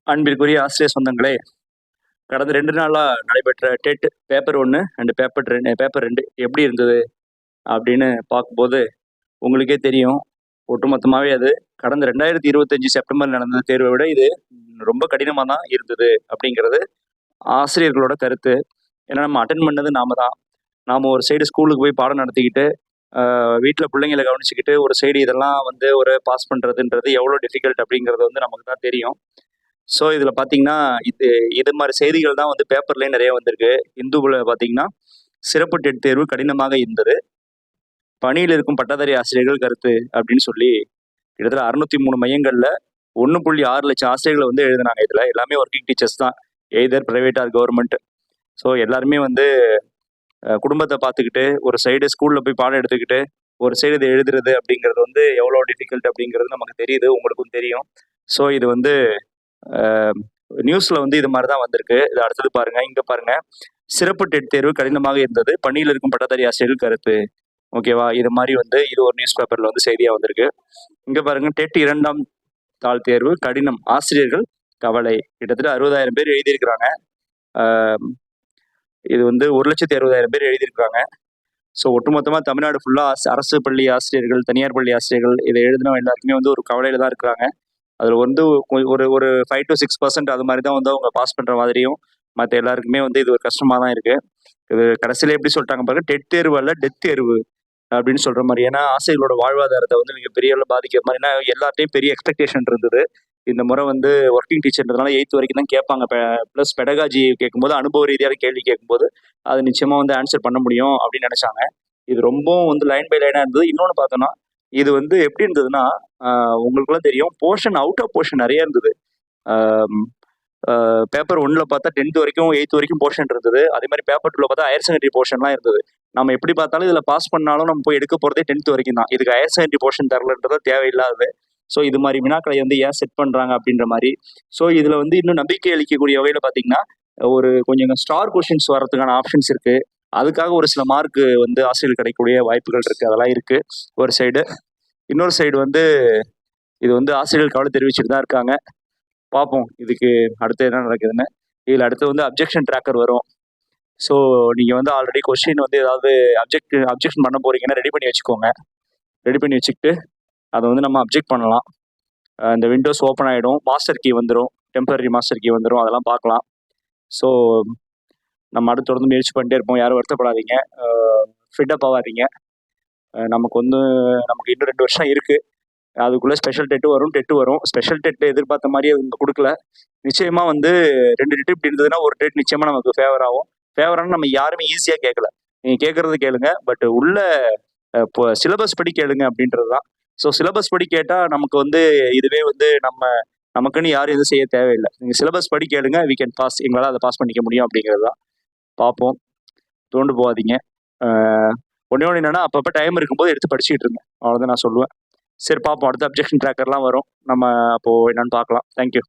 அன்பிற்குரிய ஆசிரியர் சொந்தங்களே, கடந்த 2 நாளா நடைபெற்ற டெட் பேப்பர் 1 அண்ட் பேப்பர் 2 எப்படி இருந்தது அப்படின்னு பார்க்கும்போது, உங்களுக்கே தெரியும். ஒட்டுமொத்தமாவே அது கடந்த 2025 செப்டம்பர் நடந்த தேர்வை விட இது ரொம்ப கடினமா தான் இருந்தது அப்படிங்கிறது ஆசிரியர்களோட கருத்து. ஏன்னா நம்ம அட்டெண்ட் பண்ணது நாம தான். நாம ஒரு சைடு ஸ்கூலுக்கு போய் பாடம் நடத்திக்கிட்டு, வீட்ல பிள்ளைங்கள கவனிச்சுக்கிட்டு, ஒரு சைடு இதெல்லாம் வந்து ஒரு பாஸ் பண்றதுன்றது எவ்வளோ டிஃபிகல்ட் அப்படிங்கிறது வந்து நமக்கு தான் தெரியும். ஸோ இதில் பார்த்தீங்கன்னா, இது இது மாரி செய்திகள் தான் வந்து பேப்பர்லயே நெறைய வந்திருக்கு. இந்துவுல பார்த்தீங்கன்னா, சிறப்பு டெட் தேர்வு கடினமாக இருந்தது. பணியில் இருக்கும் பட்டதாரி ஆசிரியர்கள் கருத்து அப்படின்னு சொல்லி, கிட்டத்தட்ட 603 மையங்கள்ல 1.6 லட்சம் ஆசிரியர்கள் வந்து எழுதினாங்க இதுல. எல்லாமே ஒர்க்கிங் டீச்சர்ஸ் தான். Either private or government. So எல்லாருமே வந்து குடும்பத்த பார்த்துக்கிட்டு, ஒரு சைடு ஸ்கூல்ல போய் பாடம் எடுத்துக்கிட்டு, ஒரு சைடு இத எழுதுறது அப்படிங்கிறது வந்து எவ்வளோ டிஃபிகல்ட் அப்படிங்கிறது நமக்கு தெரியுது. உங்களுக்கும் தெரியும். ஸோ இது வந்து அ நியூஸ்ல வந்து இது மாரி தான் வந்திருக்கு. இது அடுத்தது பாருங்க. இங்க பாருங்க. சிறப்பு டெட் தேர்வு கடினமாக இருந்தது. பணியில் இருக்கும் பட்டதாரி ஆசிரியர்கள் கருத்து. ஓகேவா? இது மாரி வந்து இது ஒரு நியூஸ் பேப்பர்ல வந்து செய்தியா வந்திருக்கு. இங்க பாருங்க. டெட் 2ஆம் தாள் தேர்வு கடினம். ஆசிரியர்கள் கவலை. கிட்டத்தட்ட 60,000 பேர் எழுதியிருக்கிறாங்க. ஆ இது வந்து 1,60,60,000 பேர் எழுதியிருக்காங்க. ஸோ ஒட்டுமொத்தமா தமிழ்நாடு ஃபுல்லா அரசு பள்ளி ஆசிரியர்கள், தனியார் பள்ளி ஆசிரியர்கள் இத எழுதினவங்க எல்லாருக்குமே வந்து ஒரு கவலையில தான் இருக்கிறாங்க. அதுல வந்து ஒரு ஒரு 5 to 6% அது மாதிரி தான் வந்து அவங்க பாஸ் பண்ற மாதிரியும், மத்த எல்லாருக்குமே வந்து இது ஒரு கஷ்டமா தான் இருக்கு. இது கடைசியில எப்படி சொல்லிட்டாங்க பாருங்க, டெட் தேர்வு அல்ல டெத் தேர்வு அப்படின்னு சொல்ற மாதிரி. ஏன்னா ஆசிரியர்களோட வாழ்வாதாரத்தை வந்து மிகப்பெரிய அளவுல பாதிக்கிற மாதிரி. ஏன்னா எல்லார்ட்டையும் பெரிய எக்ஸ்பெக்டேஷன் இருந்தது. இந்த முறை வந்து ஒர்க்கிங் டீச்சர்ன்றதுனால 8th வரைக்கும் தான் கேட்பாங்க. ப்ளஸ் பெடகாஜி கேட்கும்போது, அனுபவ ரீதியான கேள்வி கேட்கும்போது அது நிச்சயமா வந்து ஆன்சர் பண்ண முடியும் அப்படின்னு நினைச்சாங்க. இது ரொம்பவும் வந்து லைன் பை லைனா இருந்தது. இன்னொன்னு பார்த்தோம்னா, இது வந்து எப்படி இருந்ததுன்னா, உங்களுக்குலாம் தெரியும், போர்ஷன் அவுட் ஆஃப் போர்ஷன் நிறைய இருந்தது. பேப்பர் 1ல பார்த்தா 10th வரைக்கும் 8th வரைக்கும் போர்ஷன் இருந்தது. அதே மாதிரி பேப்பர் 2ல பார்த்தா ஹையர் செகண்டரி போர்ஷன்லாம் இருந்தது. நம்ம எப்படி பார்த்தாலும் இதுல பாஸ் பண்ணாலும் நம்ம போய் எடுக்க போறதே 10th வரைக்கும் தான். இதுக்கு ஹையர் செகண்டரி போர்ஷன் தரலன்றது தேவையில்லாதது. ஸோ இது மாதிரி வினாக்களை வந்து ஏன் செட் பண்றாங்க அப்படின்ற மாதிரி. ஸோ இதுல வந்து இன்னும் நம்பிக்கை அளிக்கக்கூடிய வகையில பார்த்தீங்கன்னா, ஒரு கொஞ்சம் ஸ்டார் கொஷின்ஸ் வர்றதுக்கான ஆப்ஷன்ஸ் இருக்கு. அதுக்காக ஒரு சில மார்க் வந்து ஆசிரியர்கள் கிடைக்கக்கூடிய வாய்ப்புகள் இருக்கு. அதெல்லாம் இருக்கு ஒரு சைடு. இன்னொரு சைடு வந்து இது வந்து ஆசிரியர்கள் கவலை தெரிவிச்சுட்டு தான் இருக்காங்க. பார்ப்போம் இதுக்கு அடுத்து என்ன நடக்குதுன்னு. இதில் அடுத்து வந்து அப்ஜெக்ஷன் ட்ராக்கர் வரும். ஸோ நீங்கள் வந்து ஆல்ரெடி கொஸ்டின் வந்து ஏதாவது அப்ஜெக்ஷன் பண்ண போறீங்கன்னா ரெடி பண்ணி வச்சுக்கோங்க. ரெடி பண்ணி வச்சுக்கிட்டு அதை வந்து நம்ம அப்ஜெக்ட் பண்ணலாம். இந்த விண்டோஸ் ஓப்பன் ஆகிடும். மாஸ்டர் கீ வந்துடும். டெம்பரரி மாஸ்டர் கீ வந்துடும். அதெல்லாம் பார்க்கலாம். ஸோ நம்ம அடுத்து தொடர்ந்து முயற்சி பண்ணிட்டே இருப்போம். யாரும் வருத்தப்படாதீங்க. ஃபிட்டப் ஆகாதீங்க. நமக்கு இன்னும் 2 வருஷம் இருக்குது. அதுக்குள்ள ஸ்பெஷல் டெட்டு வரும். ஸ்பெஷல் டெட் எதிர்பார்த்த மாதிரி அது கொடுக்கல. நிச்சயமா வந்து 2 டெட் இப்படி இருந்ததுன்னா ஒரு டெட் நிச்சயமா நமக்கு ஃபேவர் ஆகும். ஃபேவரான நம்ம யாருமே ஈஸியா கேட்கல. நீங்க கேட்கறது கேளுங்க. பட் உள்ள இப்போ சிலபஸ் படி கேளுங்க அப்படின்றது தான். ஸோ சிலபஸ் படி கேட்டா நமக்கு வந்து இதுவே வந்து நமக்குன்னு யாரும் எதுவும் செய்ய தேவையில்லை. நீங்க சிலபஸ் படி கேளுங்க. We can pass. எங்களால் அதை பாஸ் பண்ணிக்க முடியும் அப்படிங்கிறது தான். பார்ப்போம். தோண்டு போகாதீங்க. ஒன்னே ஒன்று என்னன்னா, அப்பப்போ டைம் இருக்கும்போது எடுத்து படிச்சுக்கிட்டு இருங்க. அவ்வளோதான் நான் சொல்லுவேன். சரி பார்ப்போம். அடுத்த அப்ஜெக்ஷன் ட்ராக்கர்லாம் வரும். நம்ம அப்போ என்னன்னு பார்க்கலாம். தேங்க்யூ.